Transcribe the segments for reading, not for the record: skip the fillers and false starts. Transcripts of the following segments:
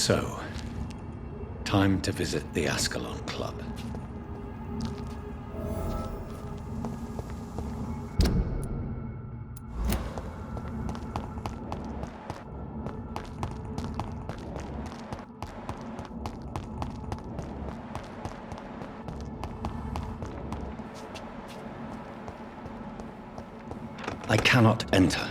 So, time to visit the Ascalon Club. I cannot enter.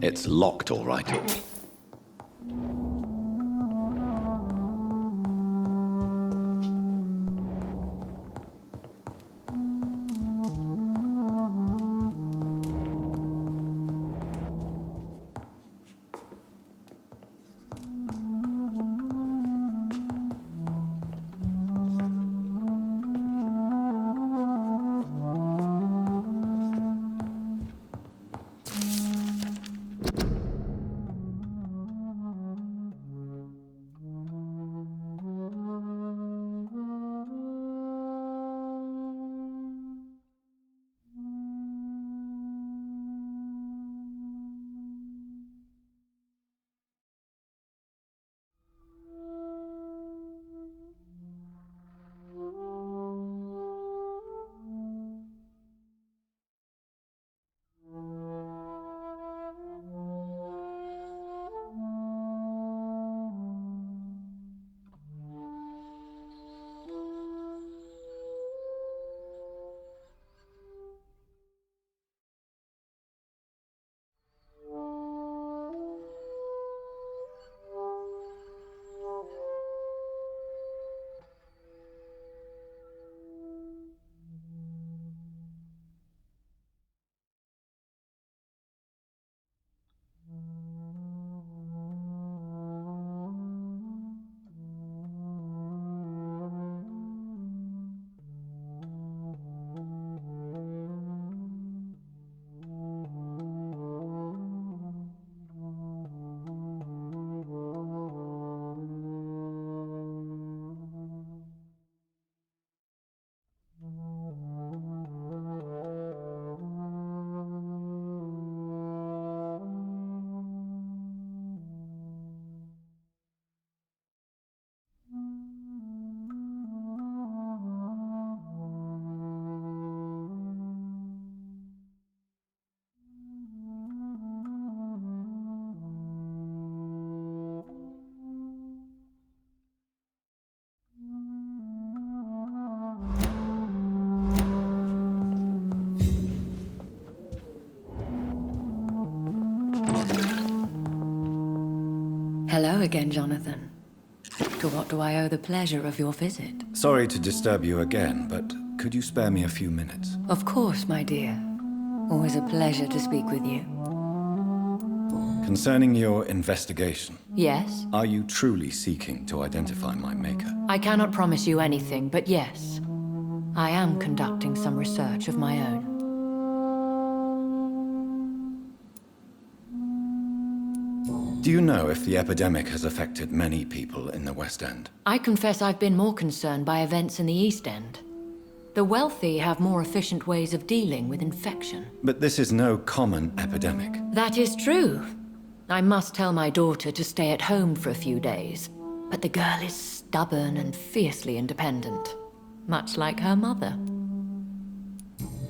It's locked, all right. Hello again, Jonathan. To what do I owe the pleasure of your visit? Sorry to disturb you again, but could you spare me a few minutes? Of course, my dear. Always a pleasure to speak with you. Concerning your investigation, Yes? are you truly seeking to identify my maker? I cannot promise you anything, but yes. I am conducting some research of my own. Do you know if the epidemic has affected many people in the West End? I confess I've been more concerned by events in the East End. The wealthy have more efficient ways of dealing with infection. But this is no common epidemic. That is true. I must tell my daughter to stay at home for a few days. But the girl is stubborn and fiercely independent. Much like her mother.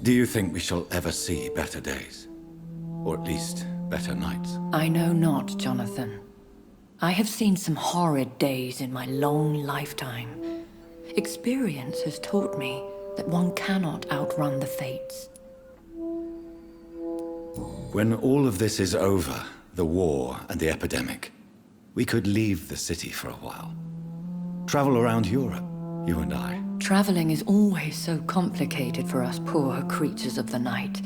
Do you think we shall ever see better days? Or at least, better nights? I know not, Jonathan. I have seen some horrid days in my long lifetime. Experience has taught me that one cannot outrun the fates. When all of this is over, the war and the epidemic, we could leave the city for a while. Travel around Europe, you and I. Traveling is always so complicated for us poor creatures of the night.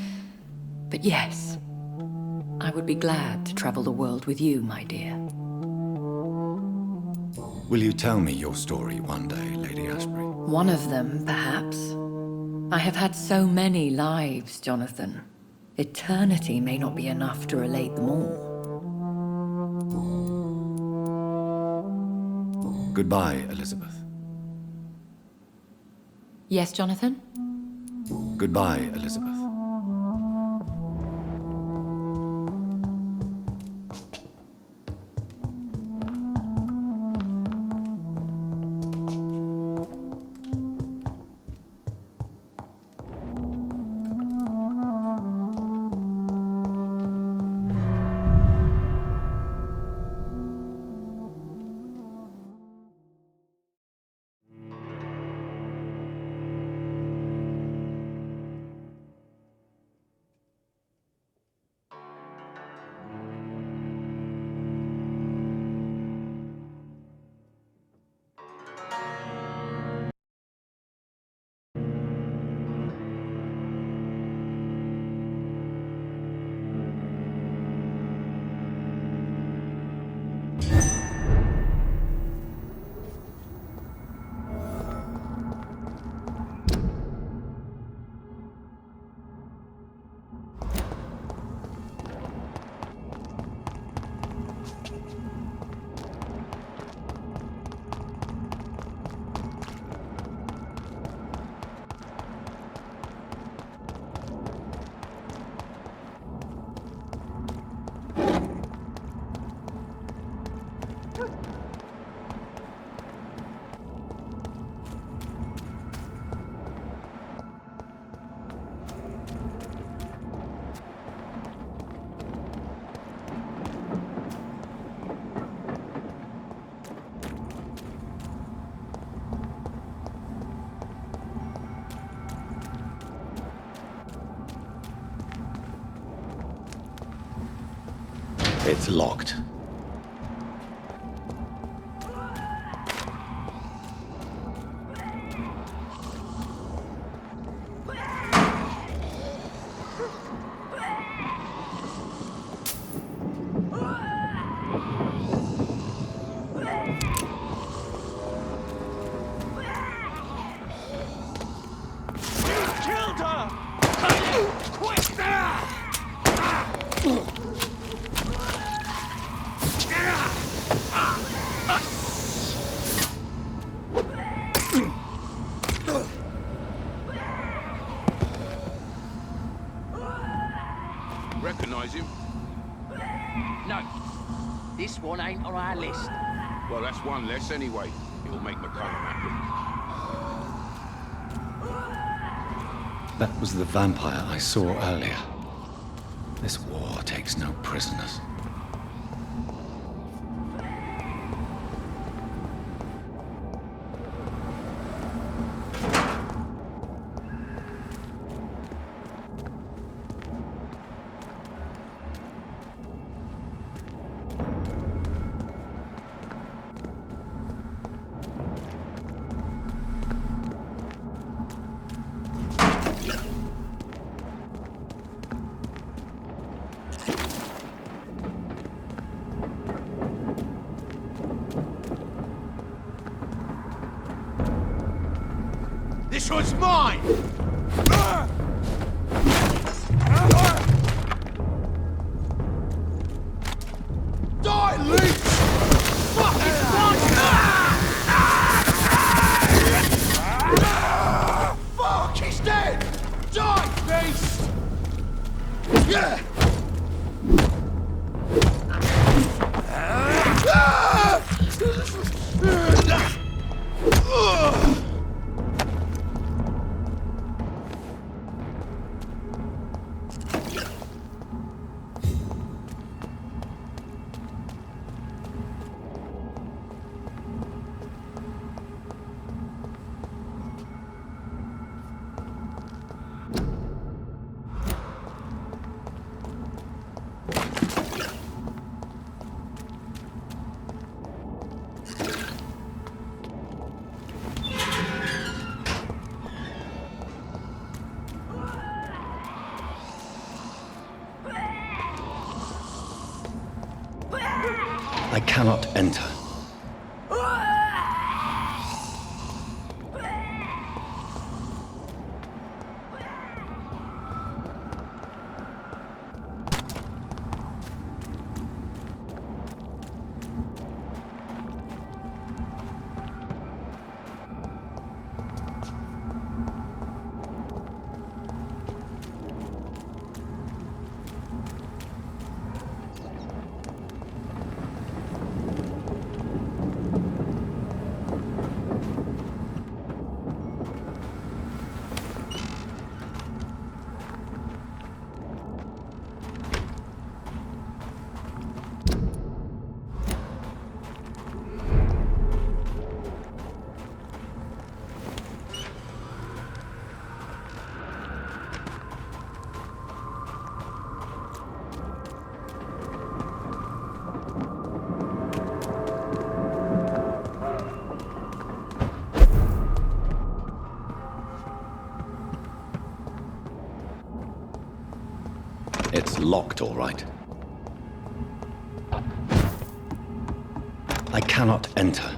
But yes, I would be glad to travel the world with you, my dear. Will you tell me your story one day, Lady Ashbury? One of them, perhaps. I have had so many lives, Jonathan. Eternity may not be enough to relate them all. Goodbye, Elizabeth. Yes, Jonathan? Goodbye, Elizabeth. It's locked. Recognize him? No. This one ain't on our list. Well, that's one less anyway. It'll make McCullum happy. That was the vampire I saw earlier. This war takes no prisoners. This one's mine! Die, leech! Fucking fuck, he's dead! Die, beast! Yeah! I cannot enter. It's locked, all right. I cannot enter.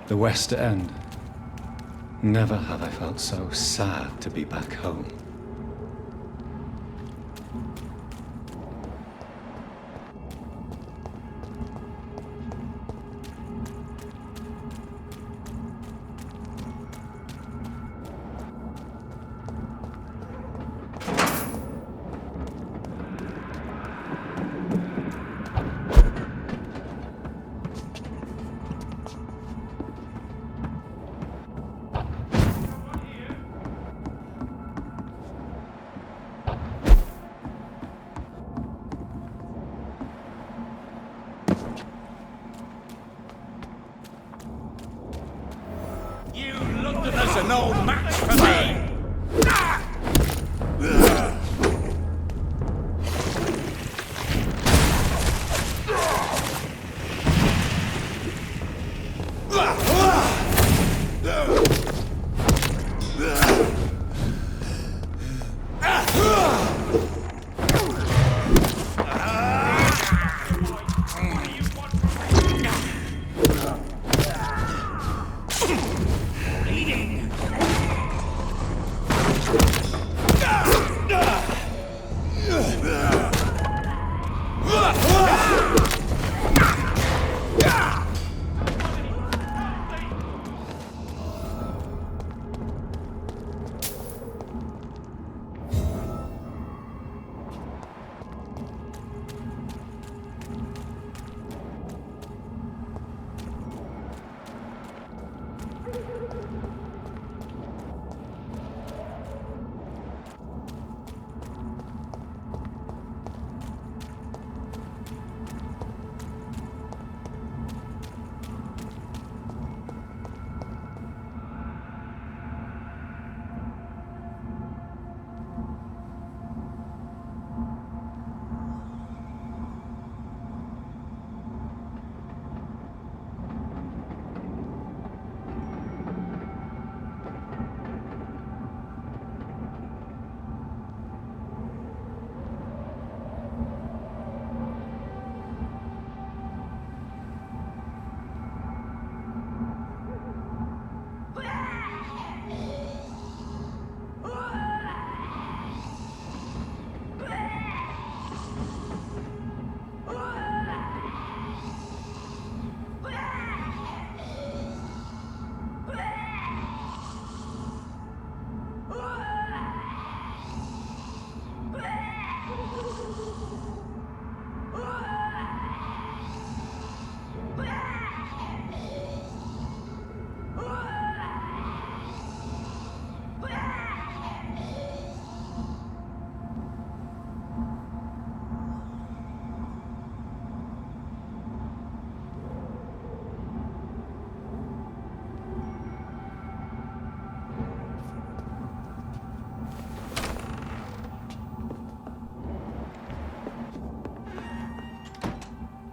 The West End. Never have I felt so sad to be back home.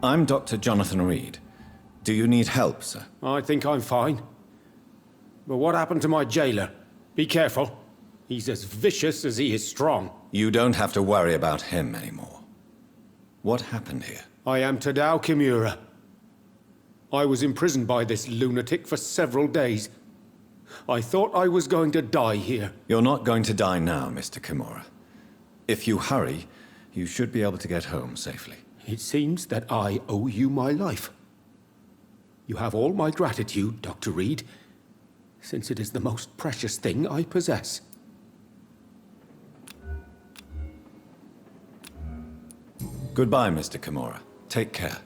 I'm Dr. Jonathan Reed. Do you need help, sir? I think I'm fine. But what happened to my jailer? Be careful. He's as vicious as he is strong. You don't have to worry about him anymore. What happened here? I am Tadao Kimura. I was imprisoned by this lunatic for several days. I thought I was going to die here. You're not going to die now, Mr. Kimura. If you hurry, you should be able to get home safely. It seems that I owe you my life. You have all my gratitude, Dr. Reed, since it is the most precious thing I possess. Goodbye, Mr. Kimura. Take care.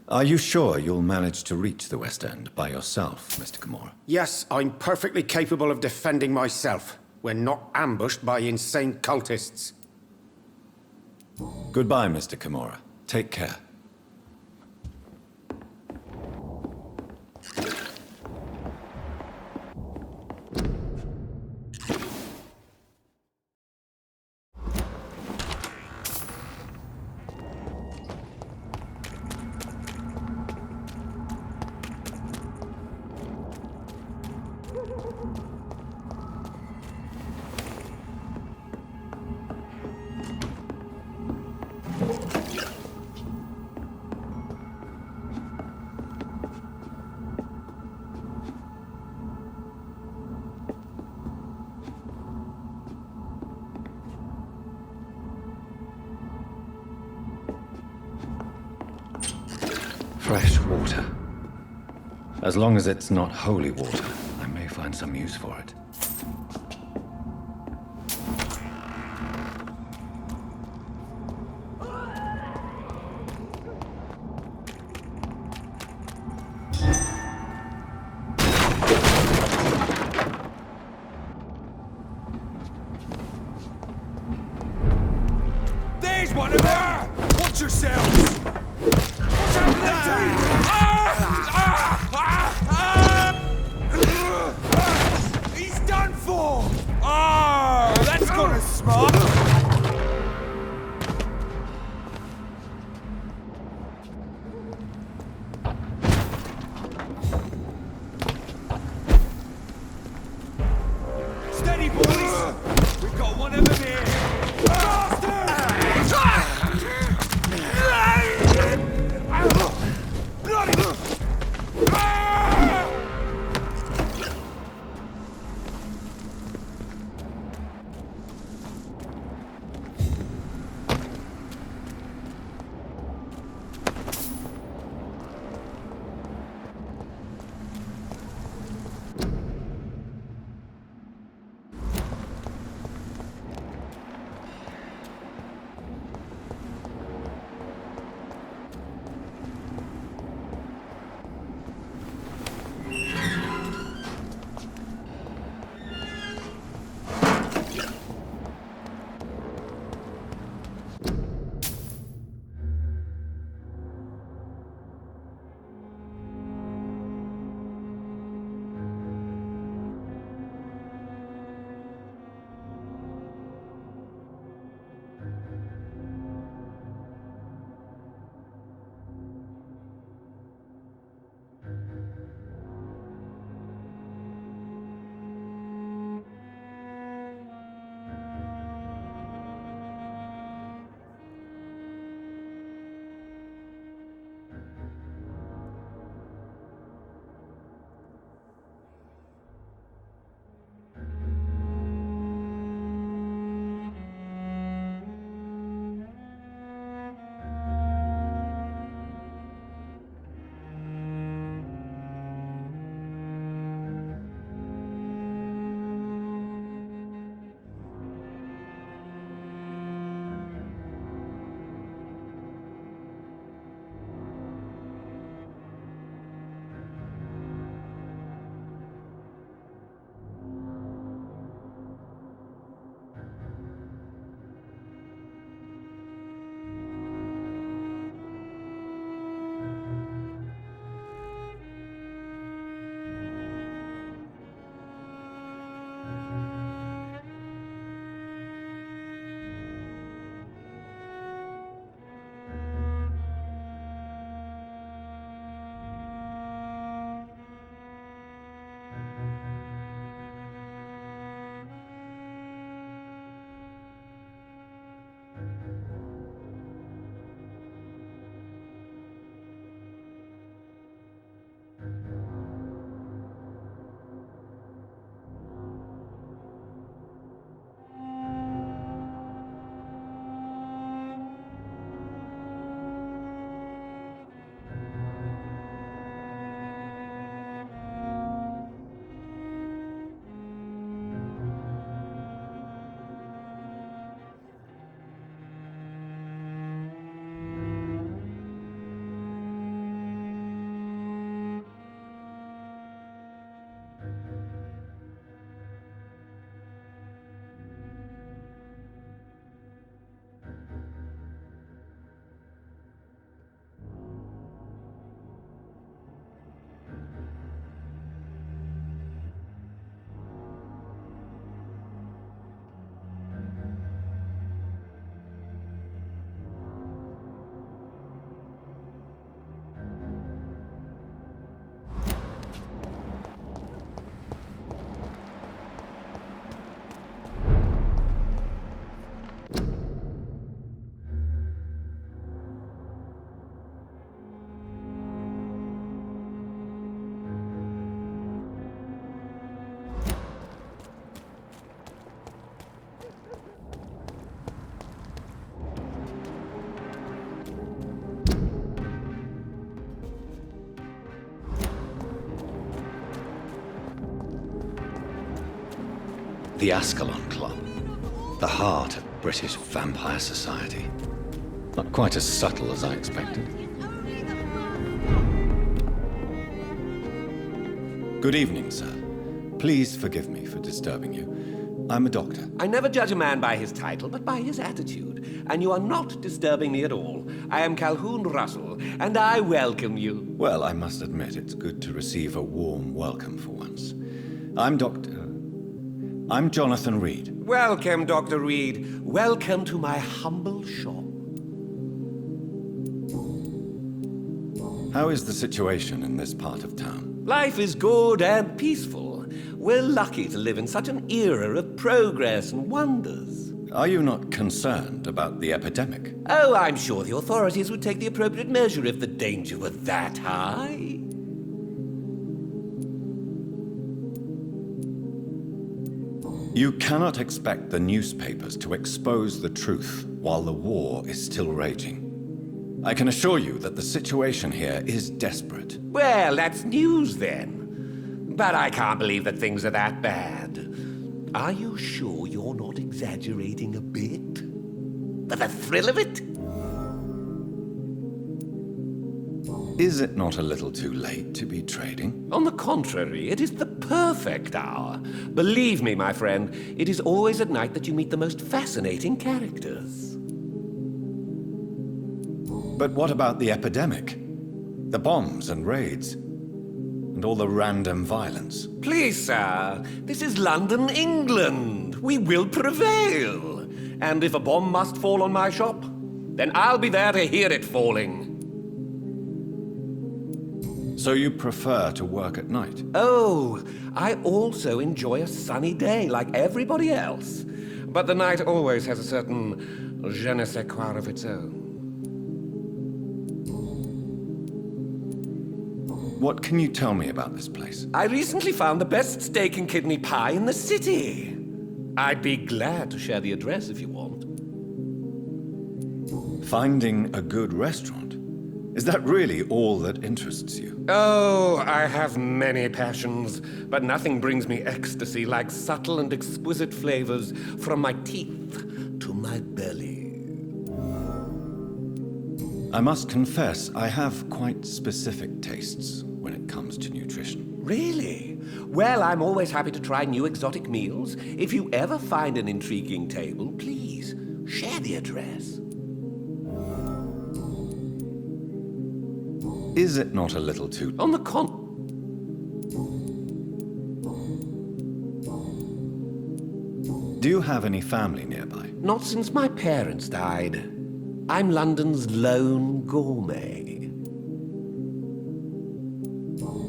Are you sure you'll manage to reach the West End by yourself, Mr. Gamora? Yes, I'm perfectly capable of defending myself when not ambushed by insane cultists. Goodbye, Mr. Gamora. Take care. Fresh water. As long as it's not holy water, I may find some use for it. There's one of them! Watch yourselves! What's happening? He's The Ascalon Club. The heart of British vampire society. Not quite as subtle as I expected. Good evening, sir. Please forgive me for disturbing you. I'm a doctor. I never judge a man by his title, but by his attitude. And you are not disturbing me at all. I am Calhoun Russell, and I welcome you. Well, I must admit, it's good to receive a warm welcome for once. I'm Jonathan Reed. Welcome, Dr. Reed. Welcome to my humble shop. How is the situation in this part of town? Life is good and peaceful. We're lucky to live in such an era of progress and wonders. Are you not concerned about the epidemic? Oh, I'm sure the authorities would take the appropriate measure if the danger were that high. You cannot expect the newspapers to expose the truth while the war is still raging. I can assure you that the situation here is desperate. Well, that's news then. But I can't believe that things are that bad. Are you sure you're not exaggerating a bit? For the thrill of it? Is it not a little too late to be trading? On the contrary, it is the perfect hour. Believe me, my friend, it is always at night that you meet the most fascinating characters. But what about the epidemic? The bombs and raids? And all the random violence? Please, sir, this is London, England. We will prevail. And if a bomb must fall on my shop, then I'll be there to hear it falling. So you prefer to work at night? Oh, I also enjoy a sunny day like everybody else. But the night always has a certain je ne sais quoi of its own. What can you tell me about this place? I recently found the best steak and kidney pie in the city. I'd be glad to share the address if you want. Finding a good restaurant? Is that really all that interests you? Oh, I have many passions, but nothing brings me ecstasy like subtle and exquisite flavors from my teeth to my belly. I must confess, I have quite specific tastes when it comes to nutrition. Really? Well, I'm always happy to try new exotic meals. If you ever find an intriguing table, please share the address. Is it not a little too... On the Do you have any family nearby? Not since my parents died. I'm London's lone gourmet.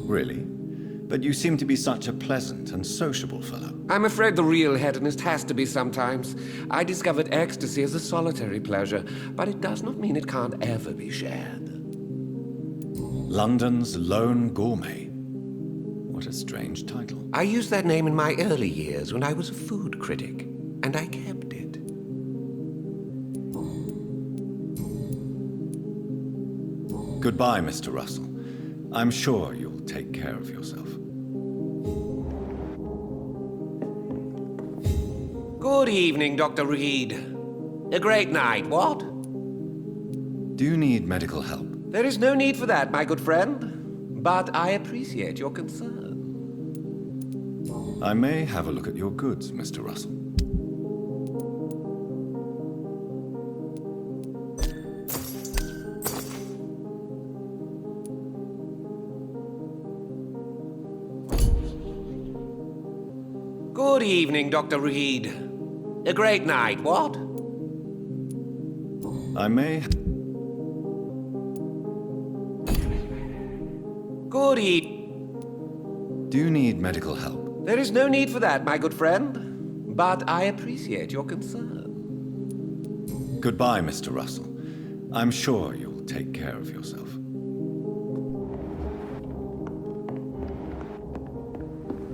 Really? But you seem to be such a pleasant and sociable fellow. I'm afraid the real hedonist has to be sometimes. I discovered ecstasy as a solitary pleasure, but it does not mean it can't ever be shared. London's lone gourmet. What a strange title. I used that name in my early years when I was a food critic, and I kept it. Goodbye, Mr. Russell. I'm sure you'll take care of yourself. Good evening, Dr. Reed. A great night, what? Do you need medical help? There is no need for that, my good friend. But I appreciate your concern. I may have a look at your goods, Mr. Russell. Good evening, Dr. Reed. A great night, what? I may... Good evening. Do you need medical help? There is no need for that, my good friend. But I appreciate your concern. Goodbye, Mr. Russell. I'm sure you'll take care of yourself.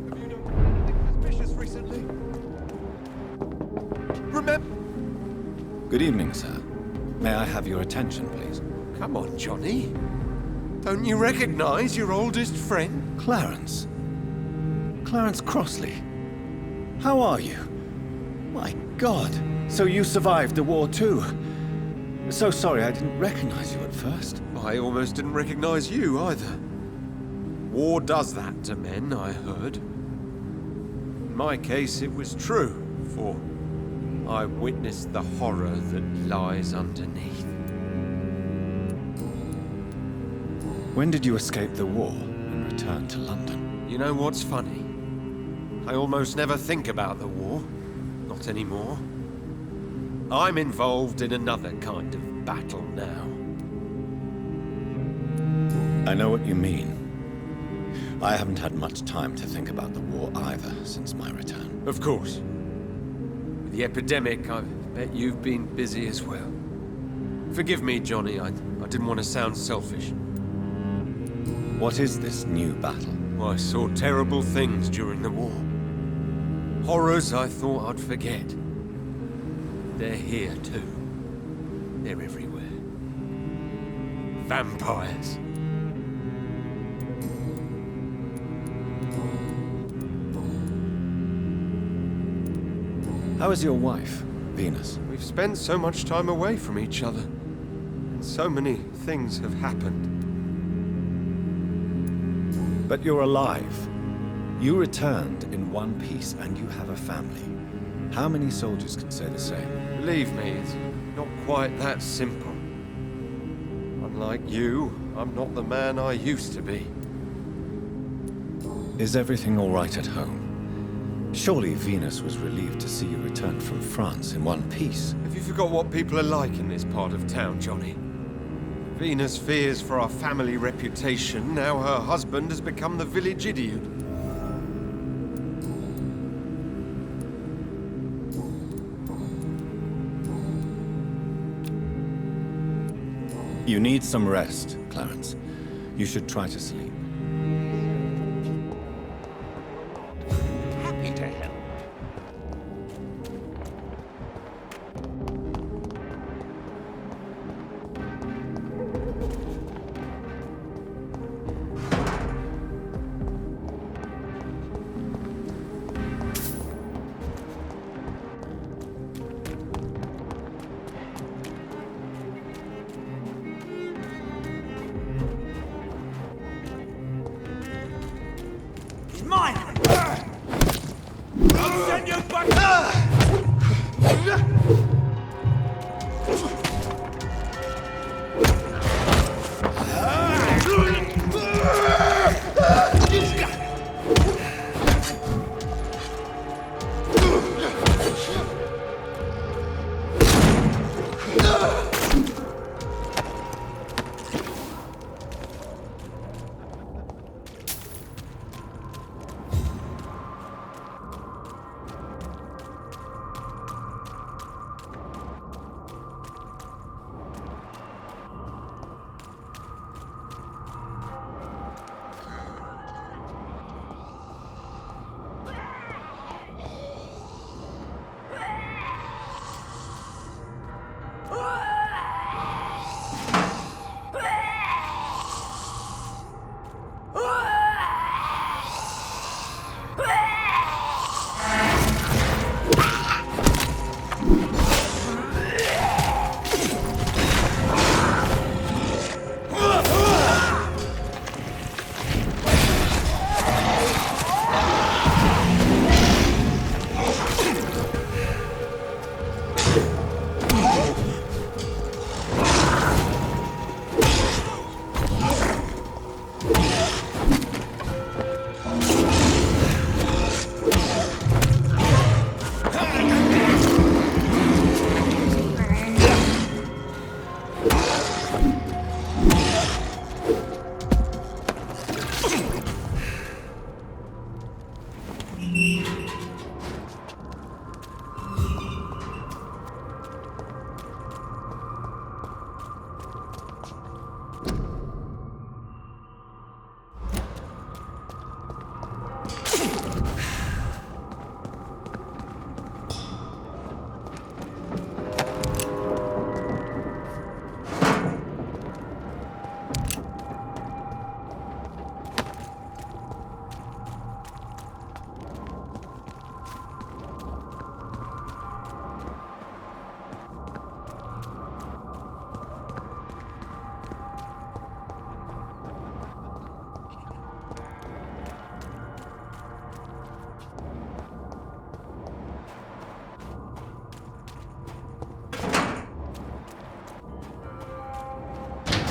Have you noticed anything suspicious recently? Remember... Good evening, sir. May I have your attention, please? Come on, Johnny. Don't you recognize your oldest friend? Clarence. Clarence Crossley. How are you? My God! So you survived the war too? So sorry I didn't recognize you at first. I almost didn't recognize you either. War does that to men, I heard. In my case, it was true, for I witnessed the horror that lies underneath. When did you escape the war and return to London? You know what's funny? I almost never think about the war. Not anymore. I'm involved in another kind of battle now. I know what you mean. I haven't had much time to think about the war either since my return. Of course. With the epidemic, I bet you've been busy as well. Forgive me, Johnny, I didn't want to sound selfish. What is this new battle? I saw terrible things during the war. Horrors I thought I'd forget. They're here too. They're everywhere. Vampires. How is your wife, Venus? We've spent so much time away from each other. And so many things have happened. But you're alive. You returned in one piece and you have a family. How many soldiers can say the same? Believe me, it's not quite that simple. Unlike you, I'm not the man I used to be. Is everything all right at home? Surely Venus was relieved to see you return from France in one piece. Have you forgot what people are like in this part of town, Johnny? Venus fears for our family reputation. Now her husband has become the village idiot. You need some rest, Clarence. You should try to sleep. Happy to help.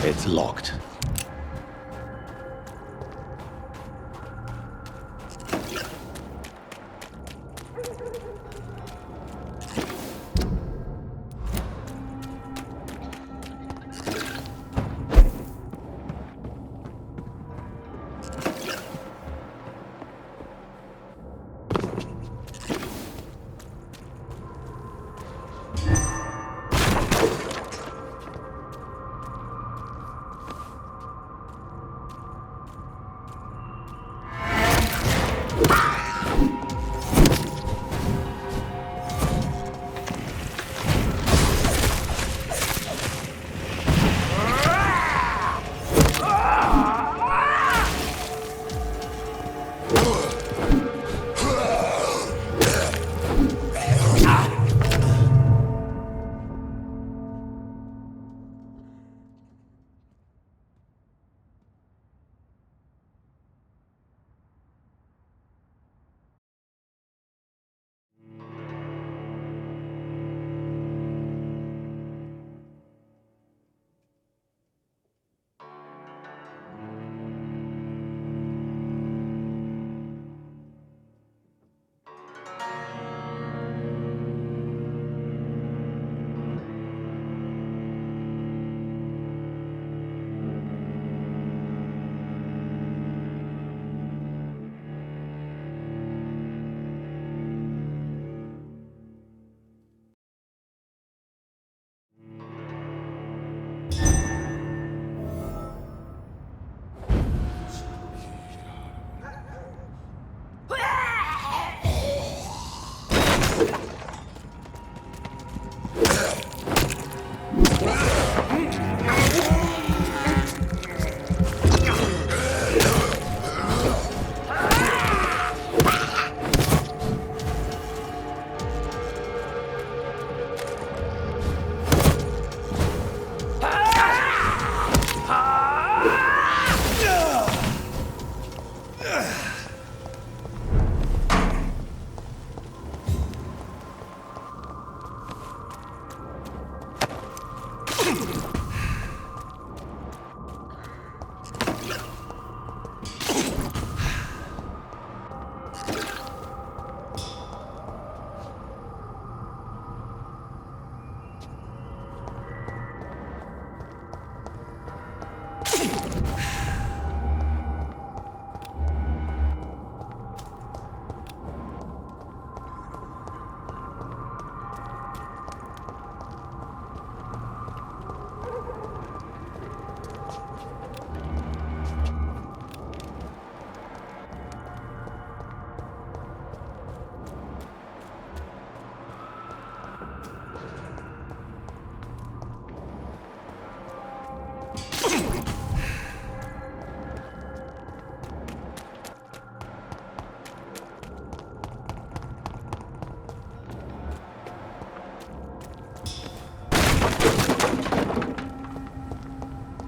It's locked.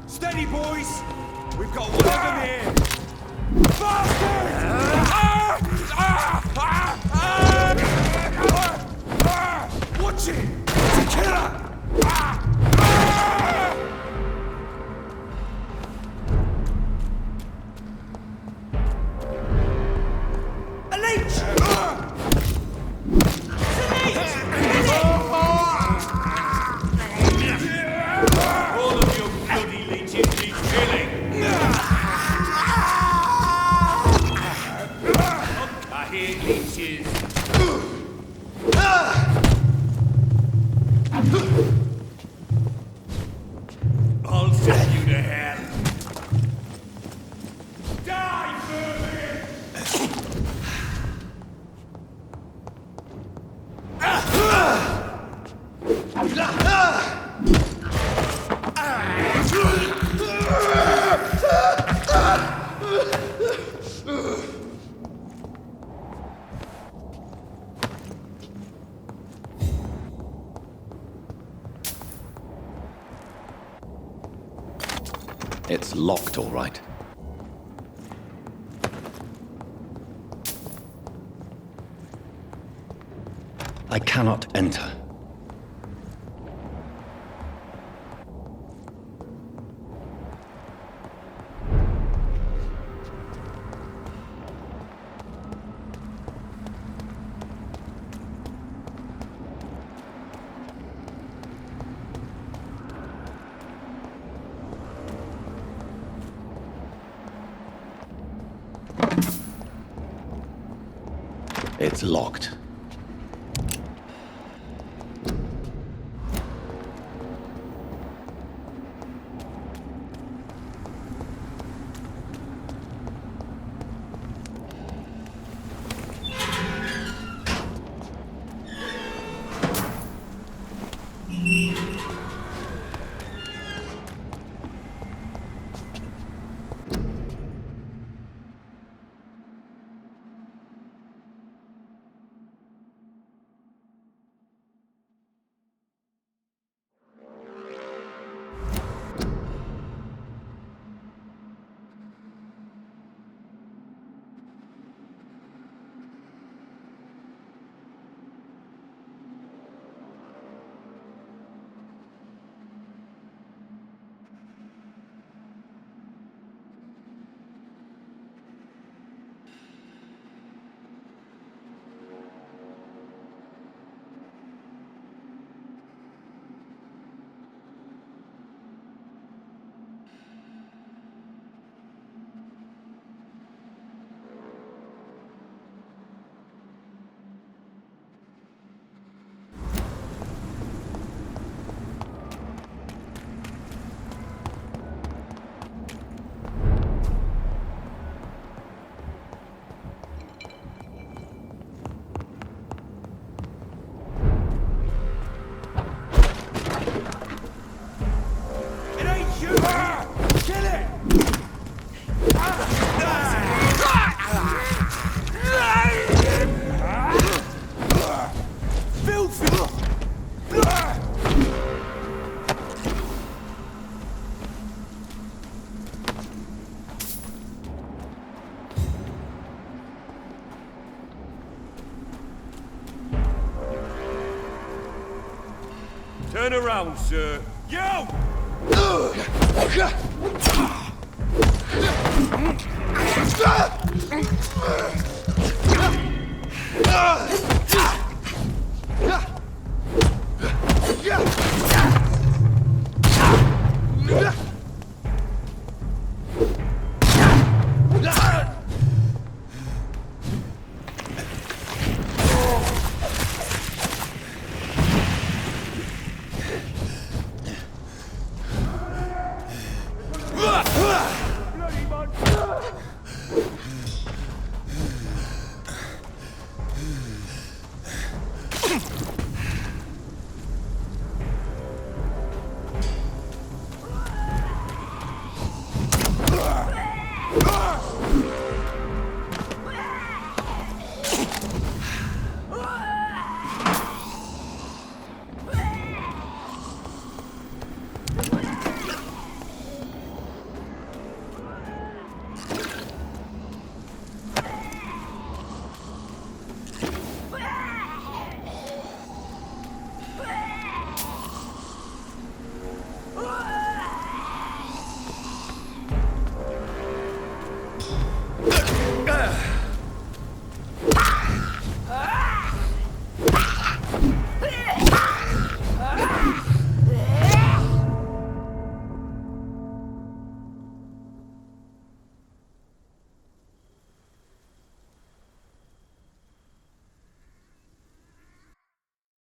Steady, boys! We've got one of them here! Bastards! Watch it! It's a killer! A leech! All of your bloody leeches need killing! I hear leeches! I'll send you to hell! Die, vermin! It's locked, all right. I cannot enter. It's locked. Turn around, sir. You!